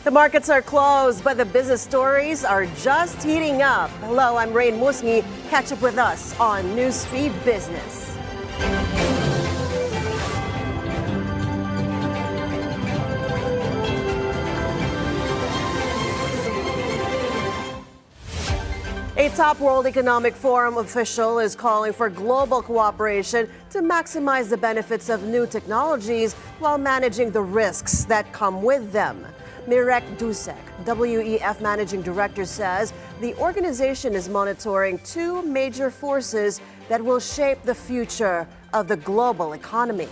The markets are closed, but the business stories are just heating up. Hello, I'm Raine Musñgi. Catch up with us on Newsfeed Business. A top World Economic Forum official is calling for global cooperation to maximize the benefits of new technologies while managing the risks that come with them. Mirek Dusek, WEF Managing Director, says the organization is monitoring two major forces that will shape the future of the global economy.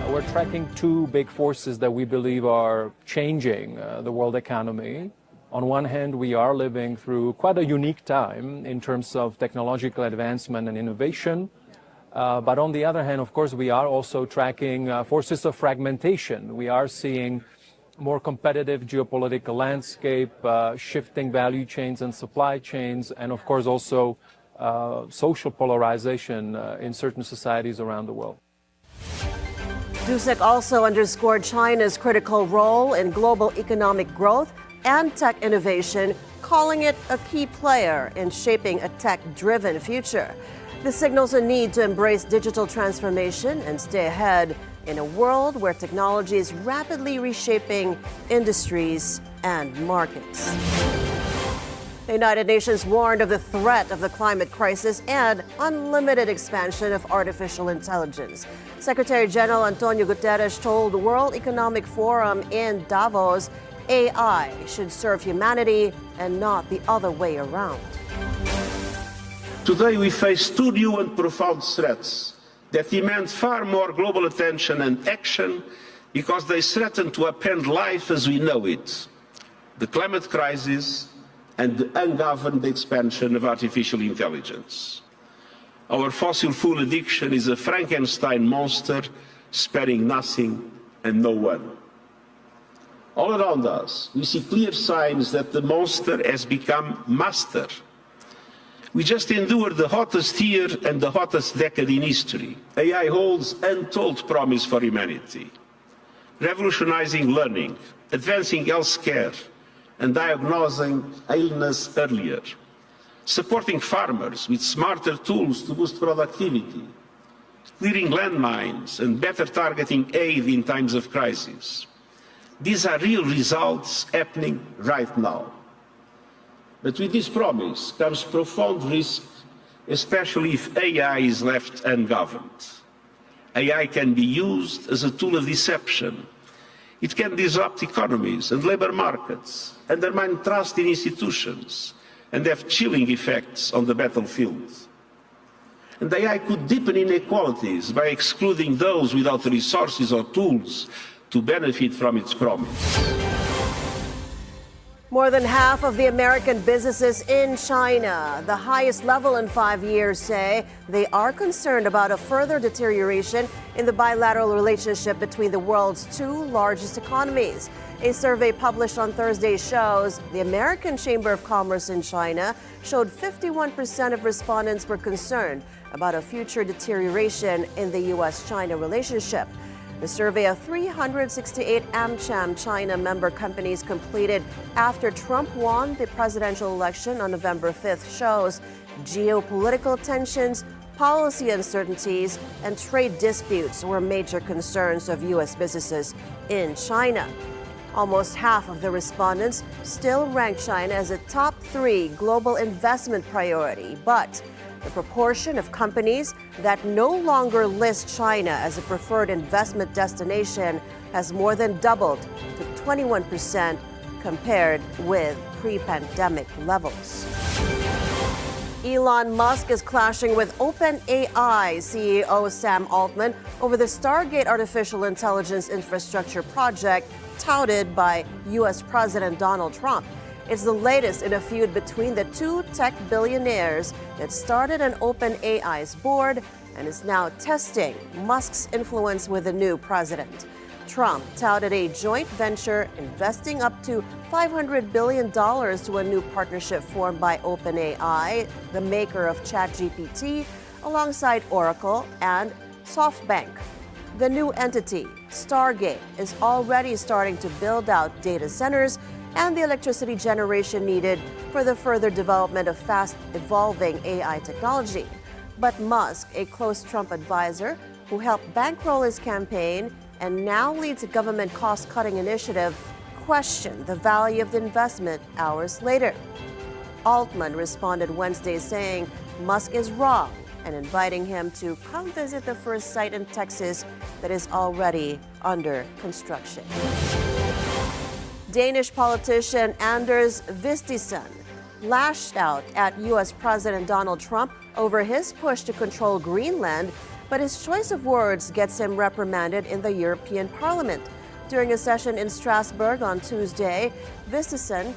We're tracking two big forces that we believe are changing the world economy. On one hand, we are living through quite a unique time in terms of technological advancement and innovation. But on the other hand, of course, we are also tracking forces of fragmentation. We are seeing more competitive geopolitical landscape, shifting value chains and supply chains, and of course also social polarization in certain societies around the world. Dusek also underscored China's critical role in global economic growth and tech innovation, calling it a key player in shaping a tech-driven future. This signals a need to embrace digital transformation and stay ahead in a world where technology is rapidly reshaping industries and markets. The United Nations warned of the threat of the climate crisis and unlimited expansion of artificial intelligence. Secretary General Antonio Guterres told the World Economic Forum in Davos AI should serve humanity and not the other way around. Today we face two new and profound threats that demand far more global attention and action because they threaten to upend life as we know it: the climate crisis and the ungoverned expansion of artificial intelligence. Our fossil fuel addiction is a Frankenstein monster, sparing nothing and no one. All around us, we see clear signs that the monster has become master. We just endured the hottest year and the hottest decade in history. AI holds untold promise for humanity, revolutionizing learning, advancing healthcare, and diagnosing illness earlier, supporting farmers with smarter tools to boost productivity, clearing landmines and better targeting aid in times of crisis. These are real results happening right now. But with this promise comes profound risk, especially if AI is left ungoverned. AI can be used as a tool of deception. It can disrupt economies and labor markets, undermine trust in institutions, and have chilling effects on the battlefield. And AI could deepen inequalities by excluding those without the resources or tools to benefit from its promise. More than half of the American businesses in China, the highest level in 5 years, say they are concerned about a further deterioration in the bilateral relationship between the world's two largest economies. A survey published on Thursday shows the American Chamber of Commerce in China showed 51% of respondents were concerned about a future deterioration in the U.S.-China relationship. The survey of 368 AmCham China member companies completed after Trump won the presidential election on November 5th shows geopolitical tensions, policy uncertainties, and trade disputes were major concerns of U.S. businesses in China. Almost half of the respondents still rank China as a top 3 global investment priority, but the proportion of companies that no longer list China as a preferred investment destination has more than doubled to 21% compared with pre-pandemic levels. Elon Musk is clashing with OpenAI CEO Sam Altman over the Stargate artificial intelligence infrastructure project touted by U.S. President Donald Trump. It's the latest in a feud between the two tech billionaires that started on OpenAI's board and is now testing Musk's influence with the new president. Trump touted a joint venture investing up to $500 billion to a new partnership formed by OpenAI, the maker of ChatGPT, alongside Oracle and SoftBank. The new entity, Stargate, is already starting to build out data centers and the electricity generation needed for the further development of fast-evolving AI technology. But Musk, a close Trump advisor who helped bankroll his campaign and now leads a government cost-cutting initiative, questioned the value of the investment hours later. Altman responded Wednesday saying Musk is wrong and inviting him to come visit the first site in Texas that is already under construction. Danish politician Anders Vistisen lashed out at U.S. President Donald Trump over his push to control Greenland, but his choice of words gets him reprimanded in the European Parliament. During a session in Strasbourg on Tuesday, Vistisen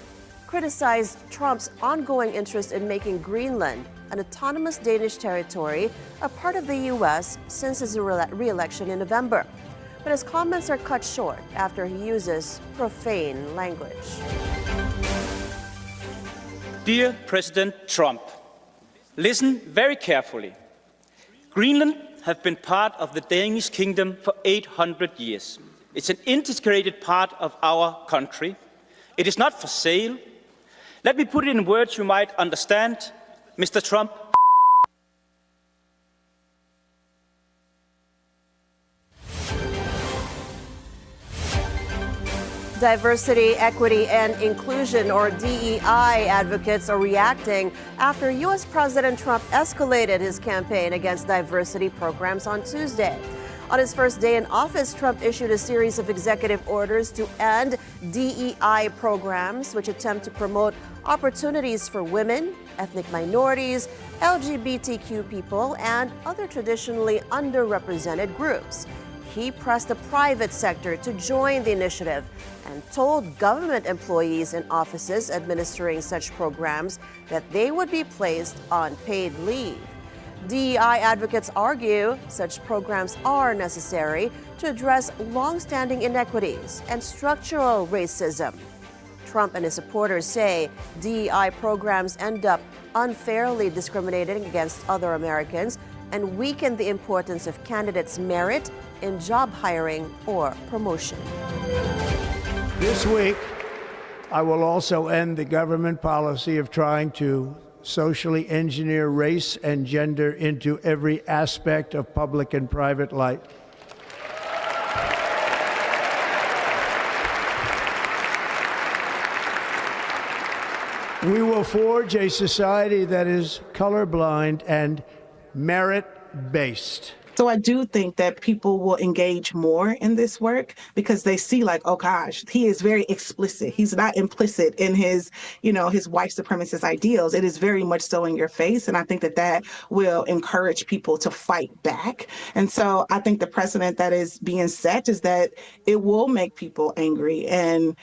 criticized Trump's ongoing interest in making Greenland an autonomous Danish territory, a part of the U.S. since his re-election in November. But his comments are cut short after he uses profane language. Dear President Trump, listen very carefully. Greenland has been part of the Danish kingdom for 800 years. It's an integrated part of our country. It is not for sale. Let me put it in words you might understand. Mr. Trump. Diversity, equity, and inclusion, or DEI, advocates are reacting after U.S. President Trump escalated his campaign against diversity programs on Tuesday. On his first day in office, Trump issued a series of executive orders to end DEI programs, which attempt to promote opportunities for women, ethnic minorities, LGBTQ people, and other traditionally underrepresented groups. He pressed the private sector to join the initiative and told government employees in offices administering such programs that they would be placed on paid leave. DEI advocates argue such programs are necessary to address long-standing inequities and structural racism. Trump and his supporters say DEI programs end up unfairly discriminating against other Americans and weaken the importance of candidates' merit in job hiring or promotion. This week, I will also end the government policy of trying to socially engineer race and gender into every aspect of public and private life. We will forge a society that is colorblind and merit-based. So I do think that people will engage more in this work because they see like, oh gosh, he is very explicit. He's not implicit in his, his white supremacist ideals. It is very much so in your face. And I think that that will encourage people to fight back. And so I think the precedent that is being set is that it will make people angry and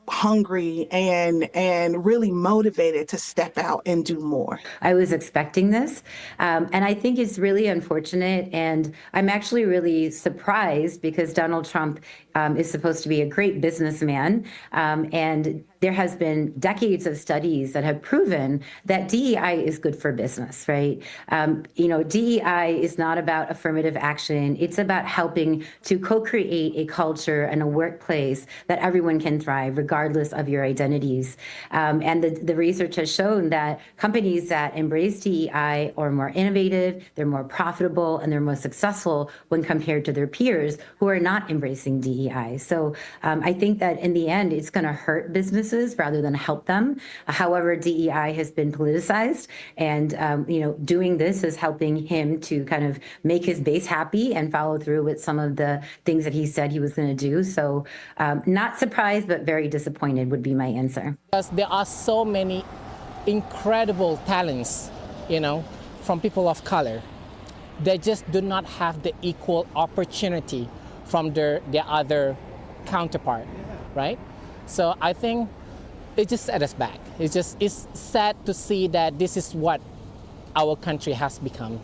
hungry and really motivated to step out and do more. I was expecting this, and I think it's really unfortunate, and I'm actually really surprised because Donald Trump is supposed to be a great businessman, and there has been decades of studies that have proven that DEI is good for business, right? DEI is not about affirmative action. It's about helping to co-create a culture and a workplace that everyone can thrive, regardless of your identities. And the research has shown that companies that embrace DEI are more innovative, they're more profitable, and they're more successful when compared to their peers who are not embracing DEI. So I think that in the end, it's going to hurt businesses rather than help them. However, DEI has been politicized, and doing this is helping him to kind of make his base happy and follow through with some of the things that he said he was going to do. So not surprised, but very disappointed would be my answer. Because there are so many incredible talents, from people of color. They just do not have the equal opportunity from their other counterpart, right? So I think it just set us back. It's sad to see that this is what our country has become.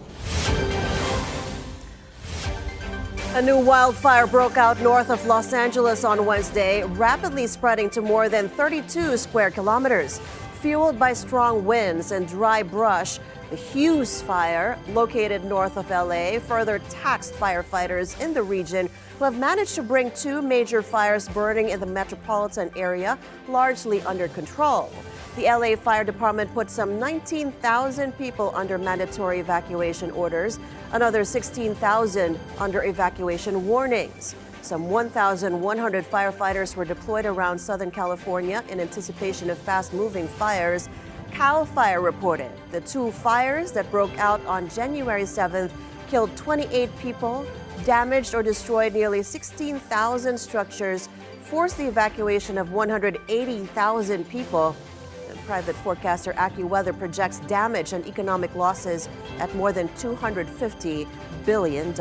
A new wildfire broke out north of Los Angeles on Wednesday, rapidly spreading to more than 32 square kilometers. Fueled by strong winds and dry brush, The Hughes fire, located north of LA, further taxed firefighters in the region who have managed to bring two major fires burning in the metropolitan area largely under control. The LA Fire Department put some 19,000 people under mandatory evacuation orders, another 16,000 under evacuation warnings. Some 1,100 firefighters were deployed around Southern California in anticipation of fast-moving fires. CAL FIRE reported the two fires that broke out on January 7th killed 28 people, damaged or destroyed nearly 16,000 structures, forced the evacuation of 180,000 people. Private forecaster AccuWeather projects damage and economic losses at more than $250 billion.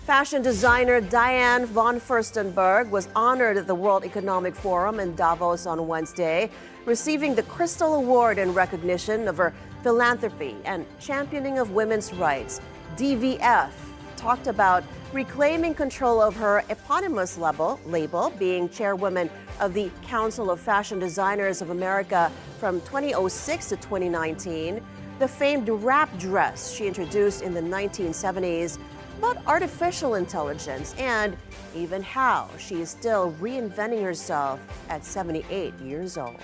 Fashion designer Diane von Furstenberg was honored at the World Economic Forum in Davos on Wednesday, receiving the Crystal Award in recognition of her philanthropy and championing of women's rights. DVF talked about reclaiming control of her eponymous label, being chairwoman of the Council of Fashion Designers of America from 2006 to 2019. The famed wrap dress she introduced in the 1970s, about artificial intelligence, and even how she is still reinventing herself at 78 years old.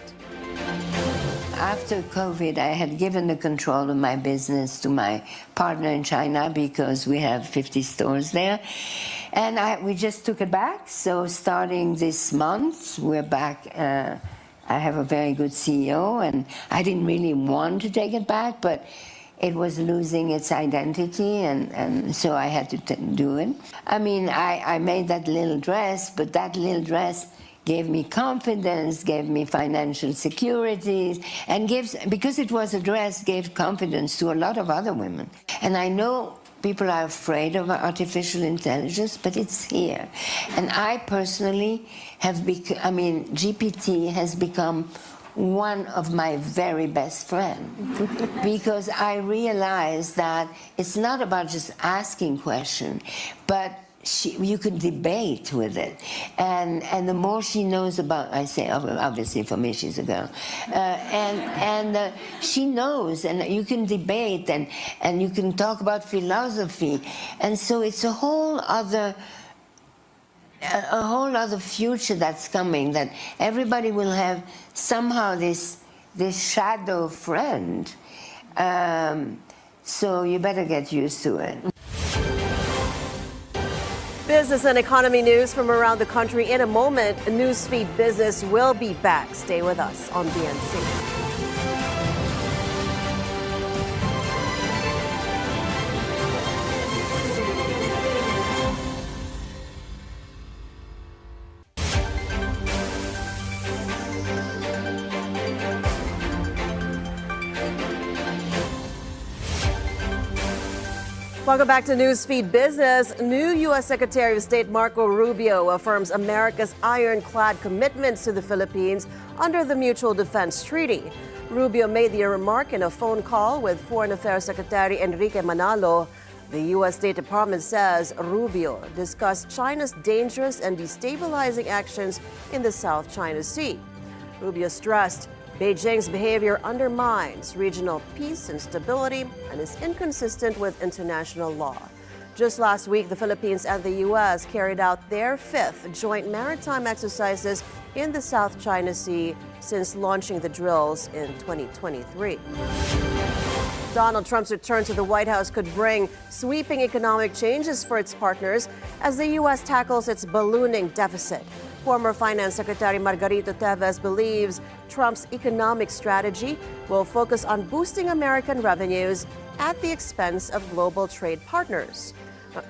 After COVID, I had given the control of my business to my partner in China because we have 50 stores there. And we just took it back. So starting this month, we're back. I have a very good CEO, and I didn't really want to take it back, but it was losing its identity, and so I had to do it. I mean, I made that little dress, but that little dress gave me confidence, gave me financial security, and because it was a dress, gave confidence to a lot of other women. And I know people are afraid of artificial intelligence, but it's here. And I personally GPT has become one of my very best friends because I realized that it's not about just asking questions, but you can debate with it, and the more she knows about, I say obviously for me she's a girl, and she knows, and you can debate, and you can talk about philosophy, and so it's a whole other future that's coming, that everybody will have somehow this shadow friend. So you better get used to it. Business and economy news from around the country in a moment. Newsfeed Business will be back. Stay with us on BNC. Welcome back to Newsfeed Business. New U.S. Secretary of State Marco Rubio affirms America's ironclad commitments to the Philippines under the Mutual Defense Treaty. Rubio made the remark in a phone call with Foreign Affairs Secretary Enrique Manalo. The U.S. State Department says Rubio discussed China's dangerous and destabilizing actions in the South China Sea. Rubio stressed Beijing's behavior undermines regional peace and stability and is inconsistent with international law. Just last week, the Philippines and the U.S. carried out their fifth joint maritime exercises in the South China Sea since launching the drills in 2023. Donald Trump's return to the White House could bring sweeping economic changes for its partners as the U.S. tackles its ballooning deficit. Former Finance Secretary Margarito Teves believes Trump's economic strategy will focus on boosting American revenues at the expense of global trade partners.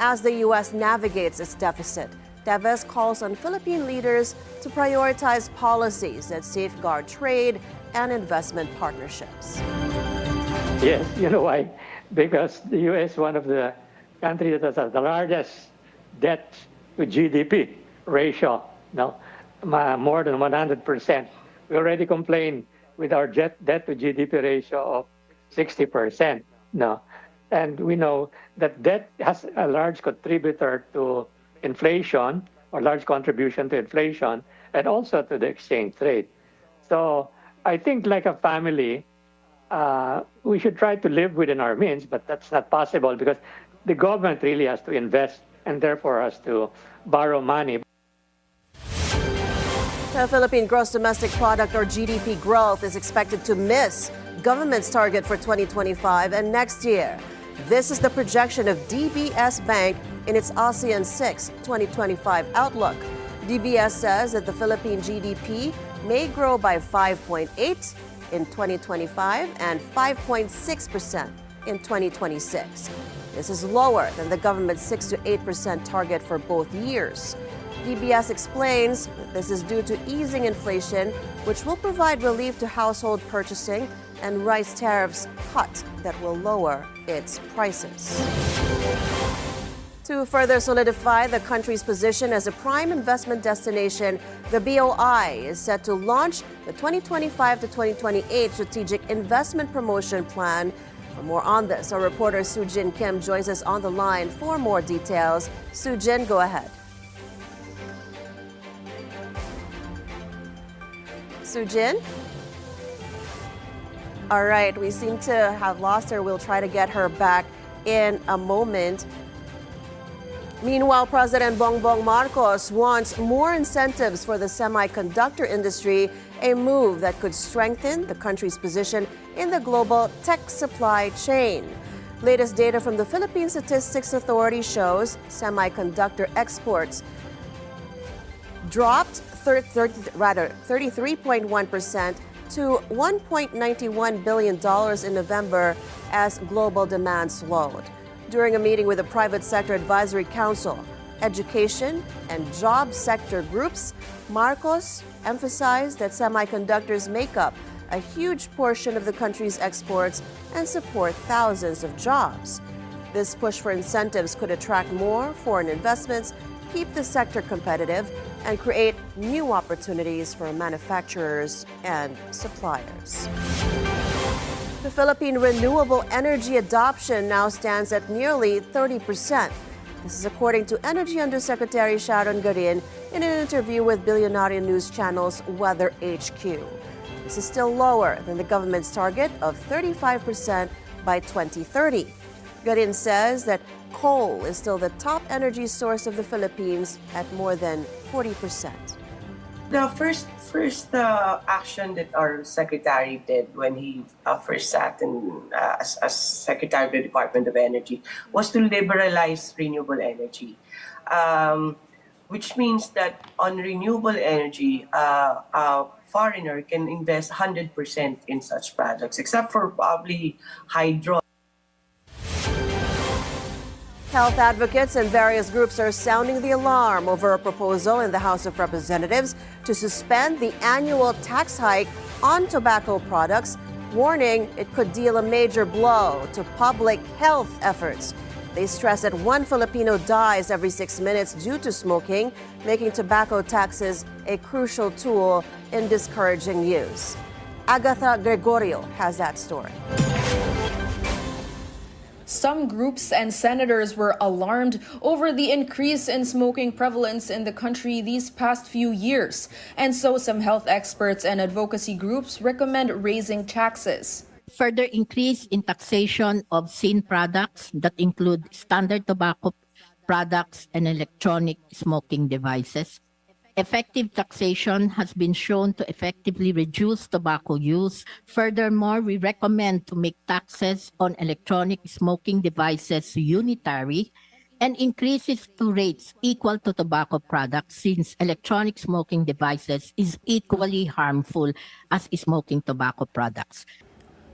As the U.S. navigates its deficit, Teves calls on Philippine leaders to prioritize policies that safeguard trade and investment partnerships. Yes, you know why? Because the U.S. is one of the countries that has the largest debt to GDP ratio. Now, more than 100%. We already complain with our debt to GDP ratio of 60%. No. And we know that debt has a large contributor to inflation, or large contribution to inflation, and also to the exchange rate. So I think like a family, we should try to live within our means, but that's not possible because the government really has to invest and therefore has to borrow money. The Philippine gross domestic product, or GDP growth, is expected to miss government's target for 2025 and next year. This is the projection of DBS Bank in its ASEAN 6 2025 outlook. DBS says that the Philippine GDP may grow by 5.8% in 2025 and 5.6% in 2026. This is lower than the government's 6 to 8% target for both years. DBS explains that this is due to easing inflation, which will provide relief to household purchasing, and rice tariffs cut that will lower its prices. To further solidify the country's position as a prime investment destination, the BOI is set to launch the 2025 to 2028 Strategic Investment Promotion Plan. For more on this, our reporter Sujin Kim joins us on the line for more details. Sujin, go ahead. Sujin? All right, we seem to have lost her. We'll try to get her back in a moment. Meanwhile, President Bongbong Marcos wants more incentives for the semiconductor industry, a move that could strengthen the country's position in the global tech supply chain. Latest data from the Philippine Statistics Authority shows semiconductor exports dropped 33.1% to $1.91 billion in November as global demand slowed. During a meeting with the Private Sector Advisory Council, education and job sector groups, Marcos emphasized that semiconductors make up a huge portion of the country's exports and support thousands of jobs. This push for incentives could attract more foreign investments, keep the sector competitive, and create new opportunities for manufacturers and suppliers. The Philippine renewable energy adoption now stands at nearly 30%. This is according to Energy Undersecretary Sharon Garin in an interview with Bilyonaryo News Channel's Weather HQ. This is still lower than the government's target of 35% by 2030. Garin says that coal is still the top energy source of the Philippines at more than 40%. The first action that our secretary did when he first sat as Secretary of the Department of Energy was to liberalize renewable energy, which means that on renewable energy, a foreigner can invest 100% in such projects, except for probably hydro. Health advocates and various groups are sounding the alarm over a proposal in the House of Representatives to suspend the annual tax hike on tobacco products, warning it could deal a major blow to public health efforts. They stress that one Filipino dies every 6 minutes due to smoking, making tobacco taxes a crucial tool in discouraging use. Agatha Gregorio has that story. Some groups and senators were alarmed over the increase in smoking prevalence in the country these past few years. And so some health experts and advocacy groups recommend raising taxes. Further increase in taxation of sin products that include standard tobacco products and electronic smoking devices. Effective taxation has been shown to effectively reduce tobacco use. Furthermore, we recommend to make taxes on electronic smoking devices unitary and increases to rates equal to tobacco products, since electronic smoking devices is equally harmful as smoking tobacco products.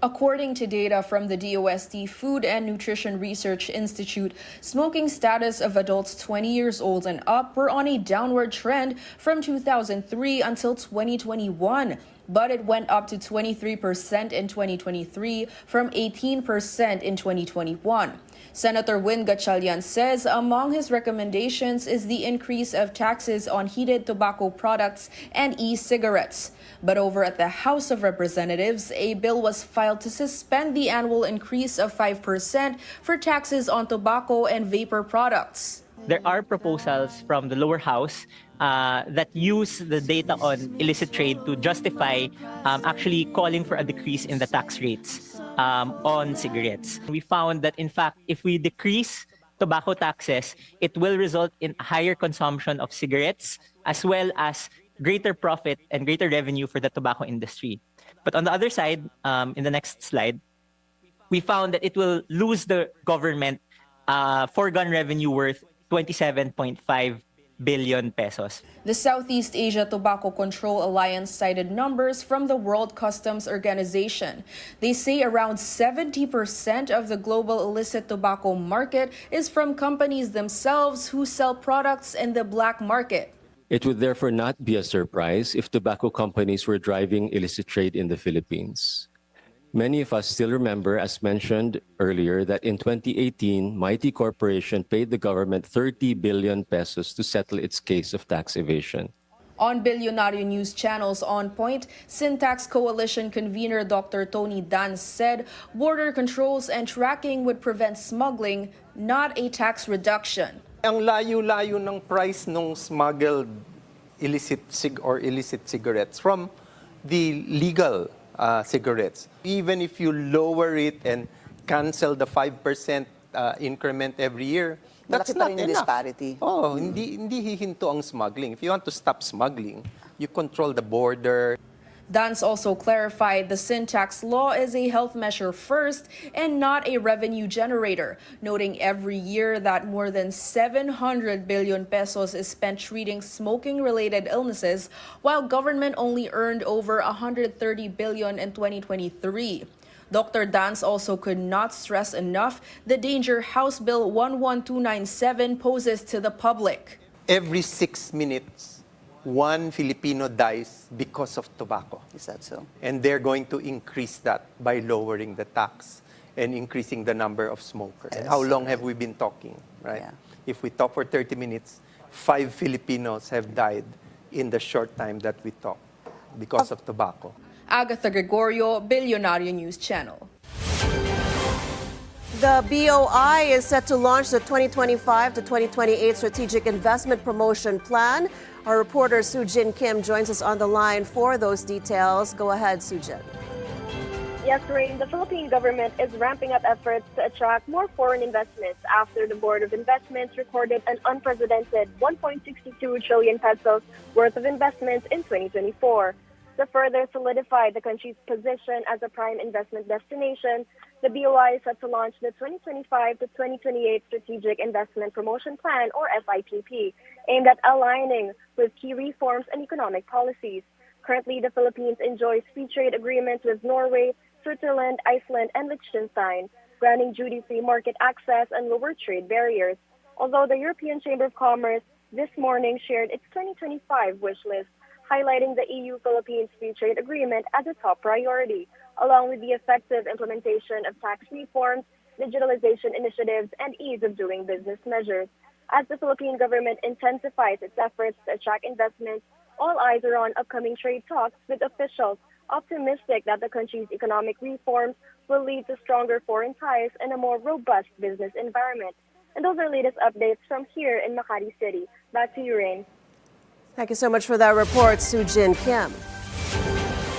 According to data from the DOST Food and Nutrition Research Institute, smoking status of adults 20 years old and up were on a downward trend from 2003 until 2021. But it went up to 23% in 2023 from 18% in 2021. Senator Win Gatchalian says among his recommendations is the increase of taxes on heated tobacco products and e-cigarettes. But over at the House of Representatives, a bill was filed to suspend the annual increase of 5% for taxes on tobacco and vapor products. there are proposals from the lower house that use the data on illicit trade to justify actually calling for a decrease in the tax rates on cigarettes. We found that, in fact, if we decrease tobacco taxes, it will result in higher consumption of cigarettes as well as greater profit and greater revenue for the tobacco industry. But on the other side, in the next slide, we found that it will lose the government foregone revenue worth 27.5 billion pesos. The Southeast Asia Tobacco Control Alliance cited numbers from the World Customs Organization. They say around 70% of the global illicit tobacco market is from companies themselves who sell products in the black market. It would therefore not be a surprise if tobacco companies were driving illicit trade in the Philippines. Many of us still remember, as mentioned earlier, that in 2018, Mighty Corporation paid the government 30 billion pesos to settle its case of tax evasion. On Bilyonaryo News Channel's On Point, Syntax Coalition convener Dr. Tony Dan said border controls and tracking would prevent smuggling, not a tax reduction. Ang layo-layo ng price ng smuggled illicit cigarettes from the legal cigarettes. Even if you lower it and cancel the 5% increment every year, that's not enough. Disparity. Oh, hindi hihinto ang smuggling. If you want to stop smuggling, you control the border. Dance also clarified the Syntax law is a health measure first and not a revenue generator, noting every year that more than 700 billion pesos is spent treating smoking-related illnesses, while government only earned over 130 billion in 2023. Dr. Dance also could not stress enough the danger House Bill 11297 poses to the public. Every 6 minutes, one Filipino dies because of tobacco. Is that so? And they're going to increase that by lowering the tax and increasing the number of smokers. And how long have we been talking, right? Yeah. If we talk for 30 minutes, 5 Filipinos have died in the short time that we talk because of tobacco. Agatha Gregorio, Bilyonaryo News Channel. The BOI is set to launch the 2025 to 2028 Strategic Investment Promotion Plan. Our reporter Sujin Kim joins us on the line for those details. Go ahead, Sujin. Yes, Raine, the Philippine government is ramping up efforts to attract more foreign investments after the Board of Investments recorded an unprecedented 1.62 trillion pesos worth of investments in 2024. To further solidify the country's position as a prime investment destination, the BOI is set to launch the 2025 to 2028 Strategic Investment Promotion Plan, or SIPP, aimed at aligning with key reforms and economic policies. Currently, the Philippines enjoys free trade agreements with Norway, Switzerland, Iceland, and Liechtenstein, granting duty-free market access and lower trade barriers. Although the European Chamber of Commerce this morning shared its 2025 wish list, highlighting the EU-Philippines Free Trade Agreement as a top priority, along with the effective implementation of tax reforms, digitalization initiatives, and ease of doing business measures. As the Philippine government intensifies its efforts to attract investments, all eyes are on upcoming trade talks, with officials optimistic that the country's economic reforms will lead to stronger foreign ties and a more robust business environment. And those are latest updates from here in Makati City. Back to you, Raine. Thank you so much for that report, Sujin Kim.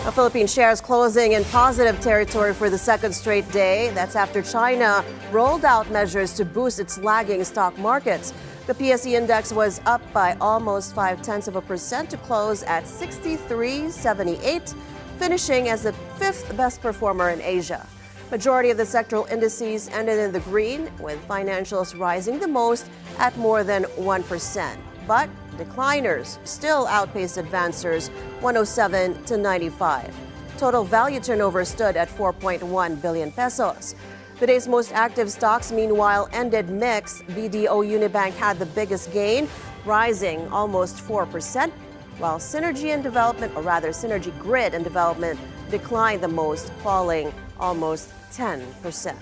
The Philippine shares closing in positive territory for the second straight day. That's after China rolled out measures to boost its lagging stock markets. The PSE index was up by almost 0.5% to close at 63.78, finishing as the fifth best performer in Asia. Majority of the sectoral indices ended in the green, with financials rising the most at more than 1%. But decliners still outpaced advancers, 107 to 95. Total value turnover stood at 4.1 billion pesos. The day's most active stocks, meanwhile, ended mixed. BDO Unibank had the biggest gain, rising almost 4%, while Synergy and Development, or rather Synergy Grid and Development, declined the most, falling almost 10%.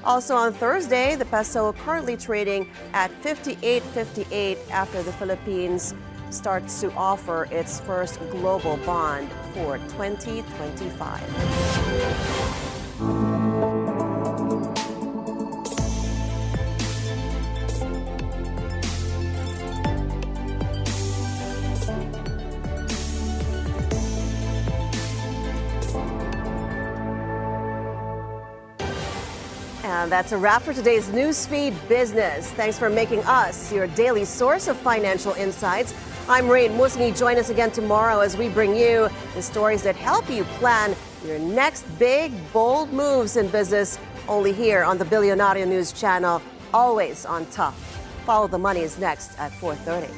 Also on Thursday, the peso currently trading at 58.58 after the Philippines starts to offer its first global bond for 2025. That's a wrap for today's Newsfeed Business. Thanks for making us your daily source of financial insights. I'm Raine Musñgi. Join us again tomorrow as we bring you the stories that help you plan your next big, bold moves in business, only here on the Bilyonaryo News channel, always on top. Follow the Money is next at 4:30.